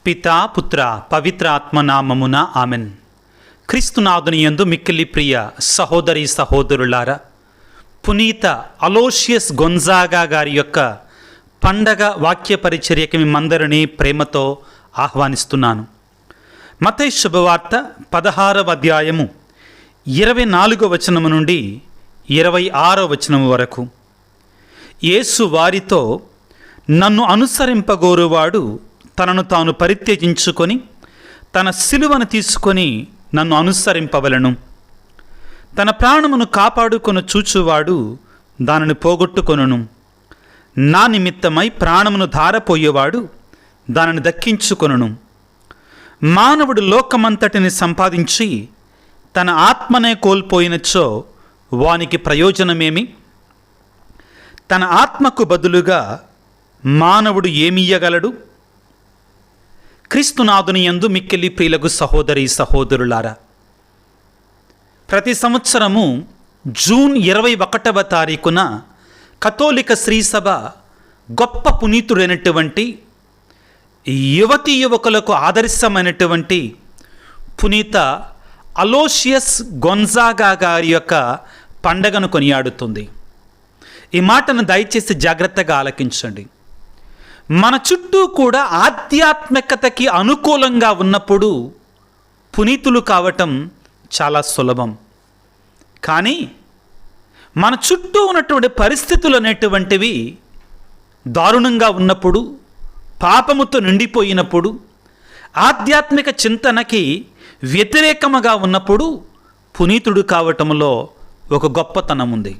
పితా పుత్ర పవిత్ర ఆత్మనామమున ఆమెన్. క్రీస్తునాథుని యందు మిక్కిలి ప్రియ సహోదరి సహోదరులారా, పునీత అలోషియస్ గొన్జాగా గారి యొక్క పండగ వాక్య పరిచర్యకి మిమ్మందరినీ ప్రేమతో ఆహ్వానిస్తున్నాను. మత్తయి శుభవార్త 16వ అధ్యాయము 24వ వచనము నుండి 26వ వచనము వరకు. యేసు వారితో, నన్ను అనుసరింపగోరువాడు తనను తాను పరిత్యజించుకొని తన సిలువను తీసుకొని నన్ను అనుసరింపవలను. తన ప్రాణమును కాపాడుకొని చూచువాడు దానిని పోగొట్టుకొనును. నా నిమిత్తమై ప్రాణమును ధారపోయేవాడు దానిని దక్కించుకొనును. మానవుడు లోకమంతటిని సంపాదించి తన ఆత్మనే కోల్పోయినచో వానికి ప్రయోజనమేమి? తన ఆత్మకు బదులుగా మానవుడు ఏమియ్యగలడు? క్రీస్తునాథుని యందు మిక్కిలి ప్రియులకు సహోదరి సహోదరులారా, ప్రతి సంవత్సరము జూన్ 21వ తారీఖున కథోలిక శ్రీసభ గొప్ప పునీతుడైనటువంటి యువతీ యువకులకు ఆదర్శమైనటువంటి పునీత అలోషియస్ గొన్జాగా గారి యొక్క పండగను కొనియాడుతుంది. ఈ మాటను దయచేసి జాగ్రత్తగా ఆలకించండి. మన చుట్టూ కూడా ఆధ్యాత్మికతకి అనుకూలంగా ఉన్నప్పుడు పునీతులు కావటం చాలా సులభం. కానీ మన చుట్టూ ఉన్నటువంటి పరిస్థితులు అనేటువంటివి దారుణంగా ఉన్నప్పుడు, పాపముతో నిండిపోయినప్పుడు, ఆధ్యాత్మిక చింతనకి వ్యతిరేకముగా ఉన్నప్పుడు పునీతుడు కావటంలో ఒక గొప్పతనం ఉంది.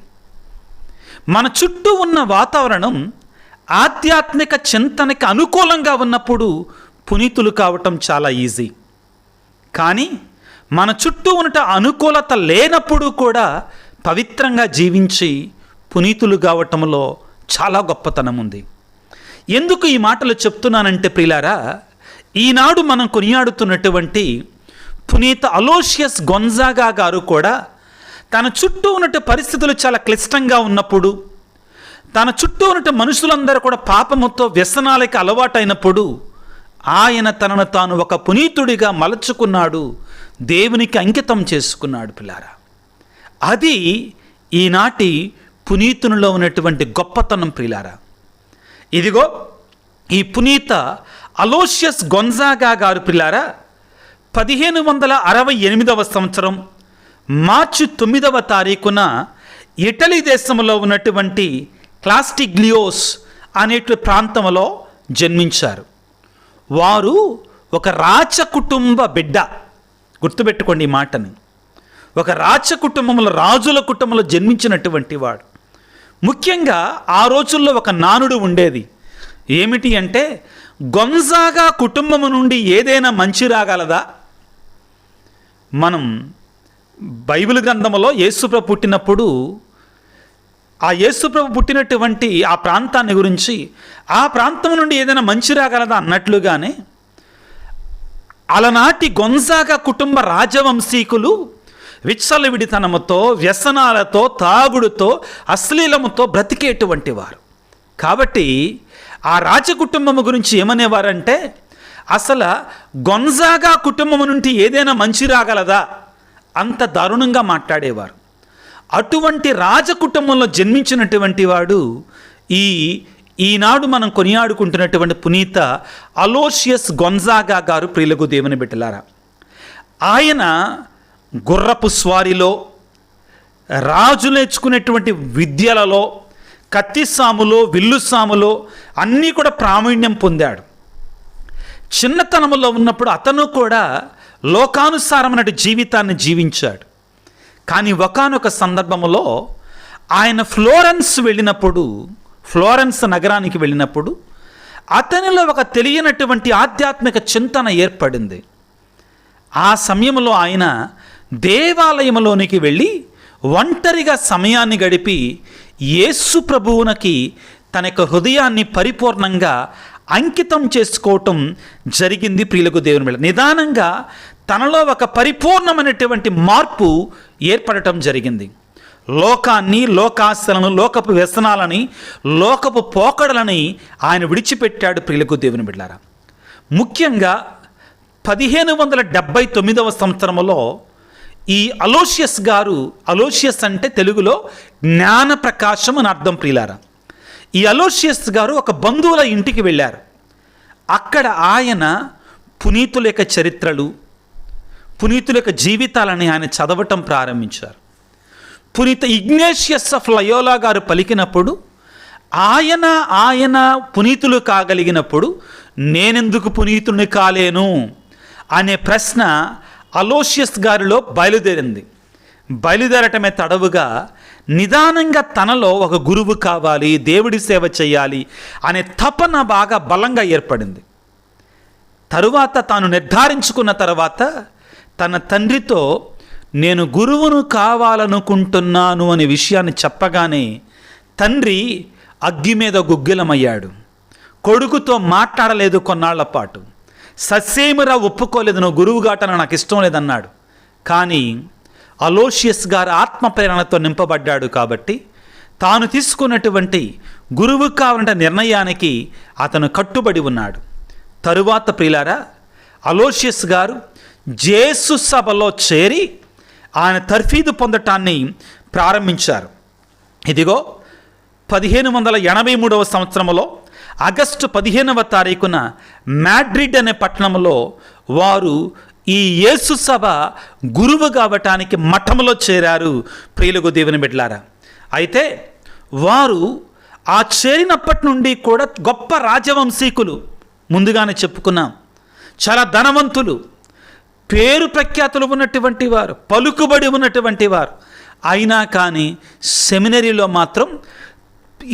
మన చుట్టూ ఉన్న వాతావరణం ఆధ్యాత్మిక చింతనకి అనుకూలంగా ఉన్నప్పుడు పునీతులు కావటం చాలా ఈజీ. కానీ మన చుట్టూ ఉన్న అనుకూలత లేనప్పుడు కూడా పవిత్రంగా జీవించి పునీతులు కావటంలో చాలా గొప్పతనం ఉంది. ఎందుకు ఈ మాటలు చెప్తున్నానంటే ప్రియులారా, ఈనాడు మనం కొనియాడుతున్నటువంటి పునీత అలోషియస్ గొన్జాగా గారు కూడా తన చుట్టూ ఉన్న పరిస్థితులు చాలా క్లిష్టంగా ఉన్నప్పుడు, తన చుట్టూ ఉన్న మనుషులందరూ కూడా పాపముతో వ్యసనాలకి అలవాటైనప్పుడు ఆయన తనను తాను ఒక పునీతుడిగా మలచుకున్నాడు, దేవునికి అంకితం చేసుకున్నాడు. పిల్లారా, అది ఈనాటి పునీతునిలో ఉన్నటువంటి గొప్పతనం. ప్రియులారా, ఇదిగో ఈ పునీత అలోషియస్ గొన్జాగా గారు పిల్లారా 1568వ సంవత్సరం మార్చి 9వ తారీఖున ఇటలీ దేశంలో ఉన్నటువంటి క్లాస్టిగ్లియోస్ అనే ప్రాంతంలో జన్మించారు. వారు ఒక రాచ కుటుంబ బిడ్డ. గుర్తుపెట్టుకోండి ఈ మాటని. ఒక రాచ కుటుంబంలో, రాజుల కుటుంబంలో జన్మించినటువంటి వాడు. ముఖ్యంగా ఆ రోజుల్లో ఒక నానుడు ఉండేది. ఏమిటి అంటే, గొన్జాగా కుటుంబము నుండి ఏదైనా మంచి రాగలదా? మనం బైబిల్ గ్రంథంలో యేసుప్రభు పుట్టినప్పుడు ఆ యేసుప్రభు పుట్టినటువంటి ఆ ప్రాంతాన్ని గురించి, ఆ ప్రాంతం నుండి ఏదైనా మంచి రాగలదా అన్నట్లుగానే అలనాటి గొన్జాగా కుటుంబ రాజవంశీకులు విచ్చలవిడితనముతో, వ్యసనాలతో, తాగుడుతో, అశ్లీలముతో బ్రతికేటువంటి వారు. కాబట్టి ఆ రాజకుటుంబము గురించి ఏమనేవారంటే, అసలు గొన్జాగా కుటుంబం నుండి ఏదైనా మంచి రాగలదా అంత దారుణంగా మాట్లాడేవారు. అటువంటి రాజకుటుంబంలో జన్మించినటువంటి వాడు ఈనాడు మనం కొనియాడుకుంటున్నటువంటి పునీత అలోషియస్ గొన్జాగా గారు. ప్రియులకు దేవుని బిడ్డలారా, ఆయన గుర్రపు స్వారీలో, రాజు నేర్చుకునేటువంటి విద్యలలో, కత్తిసాములో, విల్లుసాములో అన్నీ కూడా ప్రావీణ్యం పొందాడు. చిన్నతనంలో ఉన్నప్పుడు అతను కూడా లోకానుసారమైన జీవితాన్ని జీవించాడు. కానీ ఒకానొక సందర్భంలో ఆయన ఫ్లోరెన్స్ నగరానికి వెళ్ళినప్పుడు అతనిలో ఒక తెలియనటువంటి ఆధ్యాత్మిక చింతన ఏర్పడింది. ఆ సమయంలో ఆయన దేవాలయంలోనికి వెళ్ళి ఒంటరిగా సమయాన్ని గడిపి యేసు ప్రభువునకి తన యొక్క హృదయాన్ని పరిపూర్ణంగా అంకితం చేసుకోవటం జరిగింది. ప్రియులకు దేవుని బిడ్డ, నిదానంగా తనలో ఒక పరిపూర్ణమైనటువంటి మార్పు ఏర్పడటం జరిగింది. లోకాన్ని, లోకాశలను, లోకపు వ్యసనాలని, లోకపు పోకడలని ఆయన విడిచిపెట్టాడు. ప్రియులకు దేవుని బిడ్డలారా, ముఖ్యంగా 1579 సంవత్సరంలో ఈ అలోషియస్ గారు, అలోషియస్ అంటే తెలుగులో జ్ఞాన ప్రకాశం అని అర్థం ప్రియులారా, ఈ అలోషియస్ గారు ఒక బంధువుల ఇంటికి వెళ్ళారు. అక్కడ ఆయన పునీతుల యొక్క చరిత్రలు, పునీతుల యొక్క జీవితాలని ఆయన చదవటం ప్రారంభించారు. పునీత ఇగ్నేషియస్ ఆఫ్ లయోలా గారు పలికినప్పుడు ఆయన పునీతులు కాగలిగినప్పుడు నేనెందుకు పునీతుని కాలేను అనే ప్రశ్న అలోషియస్ గారిలో బయలుదేరింది. బయలుదేరటమే తడవుగా నిదానంగా తనలో ఒక గురువు కావాలి, దేవుడి సేవ చేయాలి అనే తపన బాగా బలంగా ఏర్పడింది. తరువాత తాను నిర్ధారించుకున్న తర్వాత తన తండ్రితో నేను గురువును కావాలనుకుంటున్నాను అనే విషయాన్ని చెప్పగానే తండ్రి అగ్గి మీద గుగ్గిలమయ్యాడు. కొడుకుతో మాట్లాడలేదు కొన్నాళ్ల పాటు. ససేమిరా ఒప్పుకోలేదు, నువ్వు గురువు గాటన నాకు ఇష్టం లేదన్నాడు. కానీ అలోషియస్ గారు ఆత్మ ప్రేరణతో నింపబడ్డాడు కాబట్టి తాను తీసుకున్నటువంటి గురువు కావాలంటే నిర్ణయానికి అతను కట్టుబడి ఉన్నాడు. తరువాత ప్రియులారా, అలోషియస్ గారు జేసు సభలో చేరి ఆయన తర్ఫీదు పొందటాన్ని ప్రారంభించారు. ఇదిగో 1583 సంవత్సరంలో ఆగస్టు 15వ తారీఖున మాడ్రిడ్ అనే పట్టణంలో వారు ఈ యేసు సభ గురువు కావటానికి మఠంలో చేరారు. ప్రియులకు దేవుని బిడ్డలారా, అయితే వారు ఆ చేరినప్పటి నుండి కూడా గొప్ప రాజవంశీకులు, ముందుగానే చెప్పుకున్నాం, చాలా ధనవంతులు, పేరు ప్రఖ్యాతులు ఉన్నటువంటి వారు, పలుకుబడి ఉన్నటువంటి వారు. అయినా కానీ సెమినరీలో మాత్రం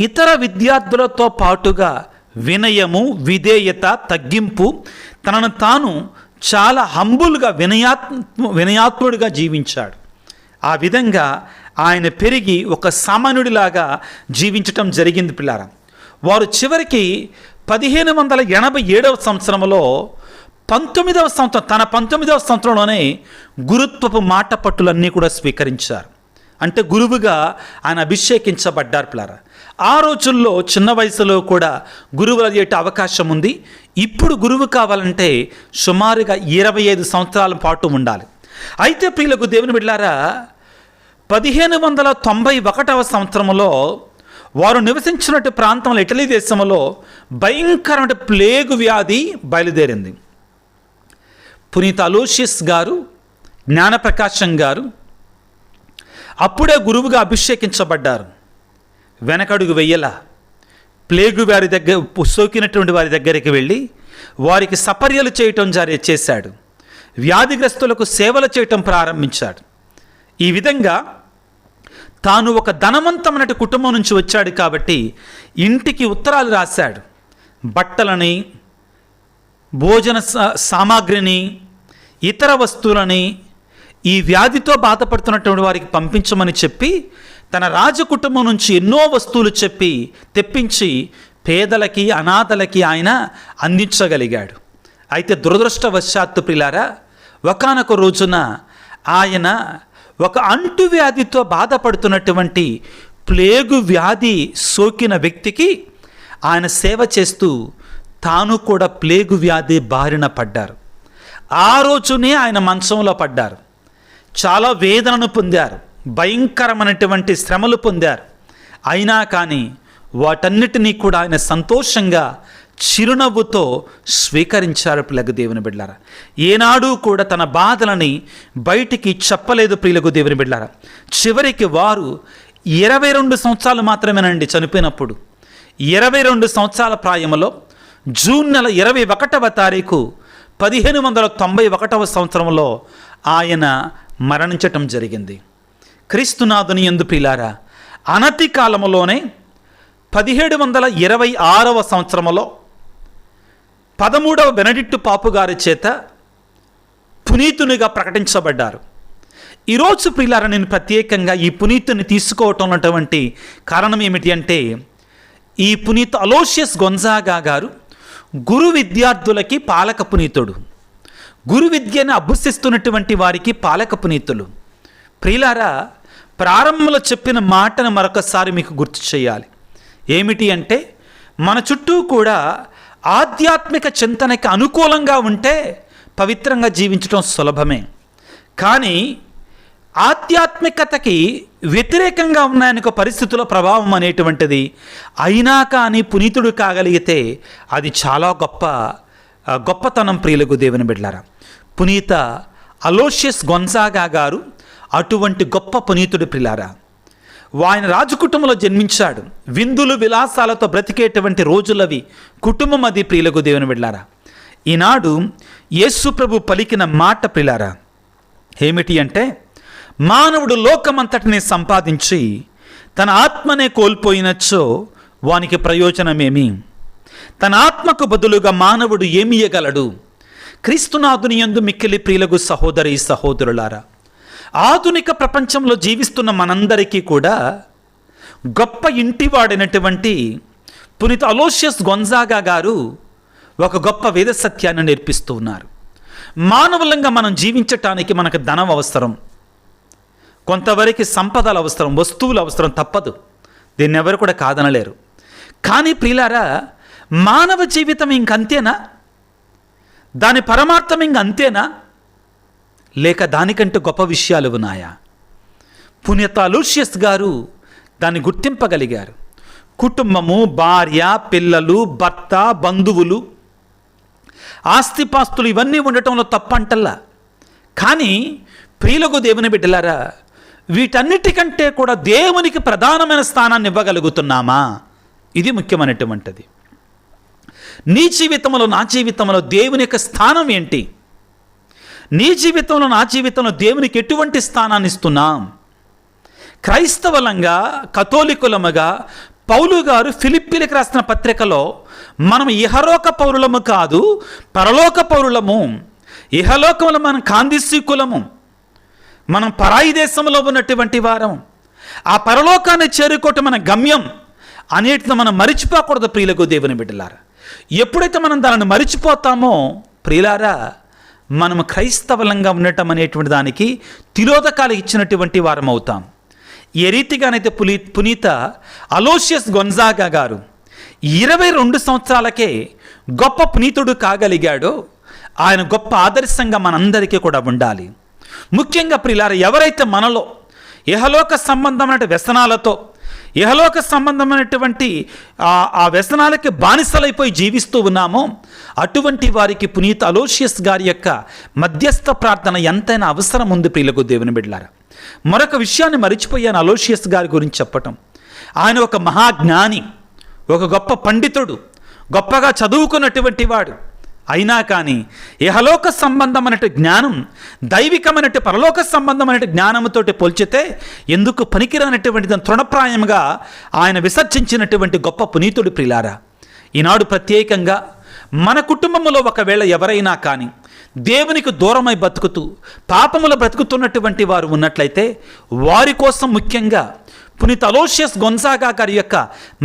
ఇతర విద్యార్థులతో పాటుగా వినయము, విధేయత, తగ్గింపు, తనను తాను చాలా హంబుల్గా వినయాత్ముడిగా జీవించాడు. ఆ విధంగా ఆయన పెరిగి ఒక సామాన్యుడిలాగా జీవించటం జరిగింది పిల్లారా. వారు చివరికి 1587 సంవత్సరంలో 19వ సంవత్సరం, తన 19వ సంవత్సరంలోనే గురుత్వపు మాట పట్టులన్నీ కూడా స్వీకరించారు. అంటే గురువుగా ఆయన అభిషేకించబడ్డారు పిల్లారా. ఆ రోజుల్లో చిన్న వయసులో కూడా గురువులు అయ్యేట అవకాశం ఉంది. ఇప్పుడు గురువు కావాలంటే సుమారుగా 25 సంవత్సరాల పాటు ఉండాలి. అయితే ప్రియులకు దేవుని బిడ్డలారా, 1591 సంవత్సరంలో వారు నివసించినట్టు ప్రాంతంలో, ఇటలీ దేశంలో భయంకరమైన ప్లేగు వ్యాధి బయలుదేరింది. పునీత అలోషియస్ గారు, జ్ఞానప్రకాశం గారు అప్పుడే గురువుగా అభిషేకించబడ్డారు. వెనకడుగు వెయ్యలా ప్లేగు వారి దగ్గర సోకినటువంటి వారి దగ్గరికి వెళ్ళి వారికి సపర్యలు చేయటం చేశాడు. వ్యాధిగ్రస్తులకు సేవలు చేయటం ప్రారంభించాడు. ఈ విధంగా తాను ఒక ధనవంతమైన కుటుంబం నుంచి వచ్చాడు కాబట్టి ఇంటికి ఉత్తరాలు రాశాడు. బట్టలని, భోజన సామాగ్రిని, ఇతర వస్తువులని ఈ వ్యాధితో బాధపడుతున్నటువంటి వారికి పంపించమని చెప్పి తన రాజకుటుంబం నుంచి ఎన్నో వస్తువులు తెప్పించి పేదలకి, అనాథలకి ఆయన అందించగలిగాడు. అయితే దురదృష్టవశాత్తు ప్రియులారా, ఒకానొక రోజున ఆయన ఒక అంటువ్యాధితో బాధపడుతున్నటువంటి ప్లేగు వ్యాధి సోకిన వ్యక్తికి ఆయన సేవ చేస్తూ తాను కూడా ప్లేగు వ్యాధి బారిన పడ్డారు. ఆ రోజునే ఆయన మంచంలో పడ్డారు. చాలా వేదనను పొందారు, భయంకరమైనటువంటి శ్రమలు పొందారు. అయినా కానీ వాటన్నిటినీ కూడా ఆయన సంతోషంగా చిరునవ్వుతో స్వీకరించారు. ప్రియులకు దేవుని బిడ్డలారా, ఏనాడు కూడా తన బాధలని బయటికి చెప్పలేదు. ప్రియులకు దేవుని బిడ్డలారా, చివరికి వారు 22 సంవత్సరాలు మాత్రమేనండి చనిపోయినప్పుడు. 22 సంవత్సరాల ప్రాయంలో జూన్ నెల 21వ తారీఖు 1591 సంవత్సరంలో ఆయన మరణించటం జరిగింది. క్రీస్తునాథుని యందు ప్రియులారా, అనతి కాలంలోనే 1726వ సంవత్సరంలో 13వ బెనడిక్టు పాపు గారి చేత పునీతునిగా ప్రకటించబడ్డారు. ఈరోజు ప్రియులారా, నేను ప్రత్యేకంగా ఈ పునీతుని తీసుకోవటం ఉన్నటువంటి కారణం ఏమిటి అంటే, ఈ పునీత అలోషియస్ గొన్జాగా గారు గురు విద్యార్థులకి పాలక పునీతుడు. గురు విద్యను అభ్యసిస్తున్నటువంటి వారికి పాలక పునీతులు. ప్రియులారా, ప్రారంభంలో చెప్పిన మాటను మరొకసారి మీకు గుర్తు చేయాలి. ఏమిటి అంటే, మన చుట్టూ కూడా ఆధ్యాత్మిక చింతనకి అనుకూలంగా ఉంటే పవిత్రంగా జీవించడం సులభమే. కానీ ఆధ్యాత్మికతకి వ్యతిరేకంగా ఉన్నాయనుకో పరిస్థితుల ప్రభావం అనేటువంటిది అయినా కానీ పునీతుడు కాగలిగితే అది చాలా గొప్పతనం ప్రియులకు దేవుని బిడ్డలారా. పునీత అలోషియస్ గొన్జాగా గారు అటువంటి గొప్ప పునీతుడు ప్రియులారా. ఆయన రాజకుటుంబంలో జన్మించాడు. విందులు విలాసాలతో బ్రతికేటువంటి రోజులవి, కుటుంబం అది ప్రియులకు దేవుని బిడ్డలారా. ఈనాడు యేసు ప్రభు పలికిన మాట ప్రియులారా ఏమిటి అంటే, మానవుడు లోకమంతటిని సంపాదించి తన ఆత్మనే కోల్పోయినచ్చో వానికి ప్రయోజనమేమి? తన ఆత్మకు బదులుగా మానవుడు ఏమి ఇయ్యగలడు? క్రీస్తునాథుని యందు మిక్కిలి ప్రియులకు సహోదరి సహోదరులారా, ఆధునిక ప్రపంచంలో జీవిస్తున్న మనందరికీ కూడా గొప్ప ఇంటివాడైనటువంటి పునీత అలోషియస్ గొన్జాగా గారు ఒక గొప్ప వేద సత్యాన్ని నేర్పిస్తూ ఉన్నారు. మానవులంగా మనం జీవించటానికి మనకు ధనం అవసరం, కొంతవరకు సంపదలు అవసరం, వస్తువులు అవసరం, తప్పదు. దీన్ని ఎవరు కూడా కాదనలేరు. కానీ ప్రియులారా, మానవ జీవితం ఇంకంతేనా? దాని పరమార్థం ఇంకంతేనా? లేక దానికంటే గొప్ప విషయాలు ఉన్నాయా? పునీత అలోషియస్ గారు దాన్ని గుర్తింపగలిగారు. కుటుంబము, భార్య, పిల్లలు, భర్త, బంధువులు, ఆస్తిపాస్తులు ఇవన్నీ ఉండటంలో తప్పంటల్లా. కానీ ప్రియులకు దేవుని బిడ్డలారా, వీటన్నిటికంటే కూడా దేవునికి ప్రధానమైన స్థానాన్ని ఇవ్వగలుగుతున్నామా? ఇది ముఖ్యమైనటువంటిది. నీ జీవితంలో నా జీవితంలో దేవుని యొక్క స్థానం ఏంటి? నీ జీవితంలో నా జీవితంలో దేవునికి ఎటువంటి స్థానాన్ని ఇస్తున్నాం? క్రైస్తవులంగా, కథోలికులముగా పౌలు గారు ఫిలిప్పీలకు రాసిన పత్రికలో మనం ఇహలోక పౌరులము కాదు, పరలోక పౌరులము. ఇహలోకంలో మనం కాందిశీకులము, మనం పరాయి దేశంలో ఉన్నటువంటి వారం. ఆ పరలోకాన్ని చేరుకోవటం మన గమ్యం అనేటిది మనం మరిచిపోకూడదు ప్రియులకు దేవుని బిడ్డలారా. ఎప్పుడైతే మనం దానిని మరిచిపోతామో ప్రియులారా, మనం క్రైస్తవులంగా ఉండటం అనేటువంటి దానికి తిరోధకాలు ఇచ్చినటువంటి వారం అవుతాం. ఏ రీతిగానైతే పునీత అలోషియస్ గొన్జాగా గారు 22 సంవత్సరాలకే గొప్ప పునీతుడు కాగలిగాడో, ఆయన గొప్ప ఆదర్శంగా మనందరికీ కూడా ఉండాలి. ముఖ్యంగా ప్రియులారా, ఎవరైతే మనలో ఇహలోక సంబంధమైన వ్యసనాలతో, ఇహలోక సంబంధమైనటువంటి ఆ వ్యసనాలకి బానిసలైపోయి జీవిస్తూ ఉన్నామో అటువంటి వారికి పునీత అలోషియస్ గారి యొక్క మధ్యస్థ ప్రార్థన ఎంతైనా అవసరం ఉంది ప్రియులకు దేవుని బిడ్డలారా. మరొక విషయాన్ని మరిచిపోయాను అలోషియస్ గారి గురించి చెప్పటం. ఆయన ఒక మహాజ్ఞాని, ఒక గొప్ప పండితుడు, గొప్పగా చదువుకున్నటువంటి వాడు. అయినా కానీ ఇహలోక సంబంధమైన జ్ఞానం దైవికమైన పరలోక సంబంధమైన జ్ఞానంతోటి పోల్చితే ఎందుకు పనికిరానటువంటి తృణప్రాయంగా ఆయన విసర్జించినటువంటి గొప్ప పునీతుడు ప్రియులారా. ఈనాడు ప్రత్యేకంగా మన కుటుంబంలో ఒకవేళ ఎవరైనా కానీ దేవునికి దూరమై బతుకుతూ పాపములు బ్రతుకుతున్నటువంటి వారు ఉన్నట్లయితే వారి కోసం ముఖ్యంగా పునీత అలోషియస్ గొన్జాగా గారి యొక్క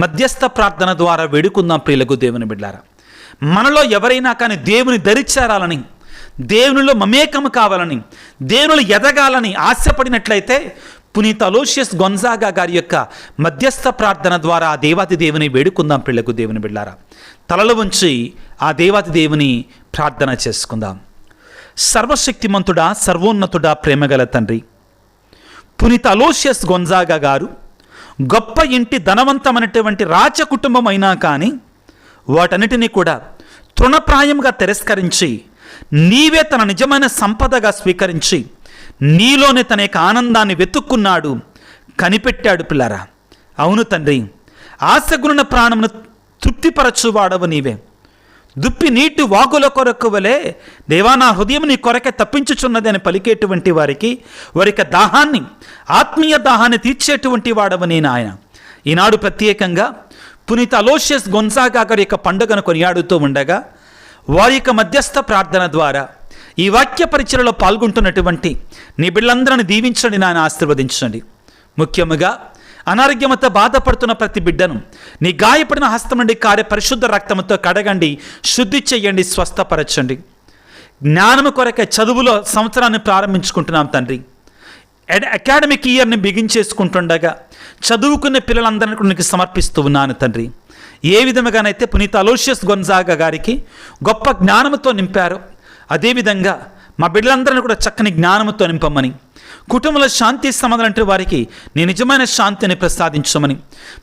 మధ్యస్థ ప్రార్థన ద్వారా వేడుకుందాం ప్రియులకు దేవుని బిడ్డలారా. మనలో ఎవరైనా కానీ దేవుని దరిచేరాలని, దేవునిలో మమేకము కావాలని, దేవునిలో ఎదగాలని ఆశపడినట్లయితే పునీత అలోషియస్ గొన్జాగా గారి యొక్క మధ్యస్థ ప్రార్థన ద్వారా ఆ దేవాతి దేవుని వేడుకుందాం ప్రియులకు దేవుని బిడ్డలారా. తలలు ఉంచి ఆ దేవాతి దేవుని ప్రార్థన చేసుకుందాం. సర్వశక్తిమంతుడా, సర్వోన్నతుడా, ప్రేమగల తండ్రి, పునీత అలోషియస్ గొన్జాగా గారు గొప్ప ఇంటి ధనవంతమైనటువంటి రాజ కుటుంబం అయినా కానీ వాటన్నిటినీ కూడా తృణప్రాయంగా తిరస్కరించి నీవే తన నిజమైన సంపదగా స్వీకరించి నీలోనే తన యొక్క ఆనందాన్ని వెతుక్కున్నాడు, కనిపెట్టాడు పిల్లరా. అవును తండ్రి, ఆశగుణ ప్రాణమును తృప్తిపరచువాడవు నీవే. దుప్పి నీటి వాగుల కొరకు వలె దేవా నా హృదయం నీ కొరకే తప్పించుచున్నది అని పలికేటువంటి వారికి దాహాన్ని, ఆత్మీయ దాహాన్ని తీర్చేటువంటి వాడవు నేను ఆయన. ఈనాడు ప్రత్యేకంగా పునీత అలోషియస్ గొన్జాగా గారి యొక్క పండుగను కొనియాడుతూ ఉండగా వారి యొక్క మధ్యస్థ ప్రార్థన ద్వారా ఈ వాక్య పరిచయలో పాల్గొంటున్నటువంటి నీ బిడ్డలందరిని దీవించండి, నాయన ఆశీర్వదించండి. ముఖ్యముగా అనారోగ్యంతో బాధపడుతున్న ప్రతి బిడ్డను నీ గాయపడిన హస్తం నుండి కారే పరిశుద్ధ రక్తంతో కడగండి, శుద్ధి చెయ్యండి, స్వస్థపరచండి. జ్ఞానము కొరకే చదువులో సంవత్సరాన్ని ప్రారంభించుకుంటున్నాం తండ్రి. అకాడమిక్ ఇయర్ని బిగించేసుకుంటుండగా చదువుకునే పిల్లలందరినీ నీకు సమర్పిస్తూ ఉన్నాను తండ్రి. ఏ విధముగానైతే పునీత అలోషియస్ గొన్జాగా గారికి గొప్ప జ్ఞానంతో నింపారో అదేవిధంగా మా బిడ్డలందరినీ కూడా చక్కని జ్ఞానంతో నింపమని, కుటుంబంలో శాంతి సమాధానం అంటే వారికి నీ నిజమైన శాంతిని ప్రసాదించమని,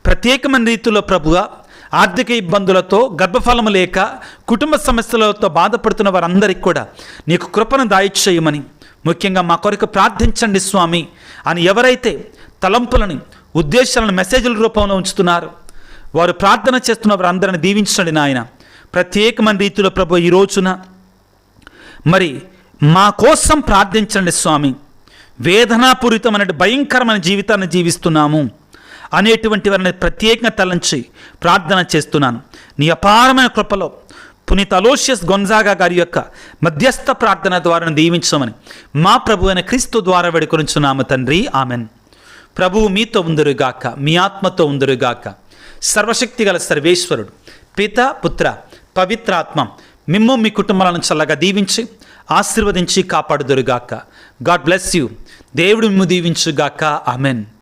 ప్రత్యేకమైన రీతిలో ప్రభువా ఆర్థిక ఇబ్బందులతో, గర్భఫలము లేక, కుటుంబ సమస్యలతో బాధపడుతున్న వారందరికీ కూడా నీకు కృపను దాయిచేయమని, ముఖ్యంగా మా కొరకు ప్రార్థించండి స్వామి అని ఎవరైతే తలంపులను, ఉద్దేశాలను మెసేజ్ల రూపంలో ఉంచుతున్నారో వారు ప్రార్థన చేస్తున్న వారందరిని దీవించండి నాయన. ప్రత్యేకమైన రీతిలో ప్రభు ఈ రోజున మరి మా కోసం ప్రార్థించండి స్వామి. వేదనాపూరితమైన భయంకరమైన జీవితాన్ని జీవిస్తున్నాము అనేటువంటి వారిని ప్రత్యేకంగా తలంచి ప్రార్థన చేస్తున్నాను. నీ అపారమైన కృపలో పునీత అలోషియస్ గొన్జాగా గారి యొక్క మధ్యస్థ ప్రార్థన ద్వారా దీవించమని మా ప్రభు అయిన క్రీస్తు ద్వారా వేడుకొనుచున్నాము తండ్రి. ఆమెన్. ప్రభువు మీతో ఉందరుగాక, మీ ఆత్మతో ఉందరుగాక. సర్వశక్తిగల సర్వేశ్వరుడు పిత, పుత్ర, పవిత్రాత్మ మిమ్ము మీ కుటుంబాలను చల్లగా దీవించి ఆశీర్వదించి కాపాడుదురుగాక. God bless you. దేవుడు మిమ్ము దీవించుగాక. ఆమెన్.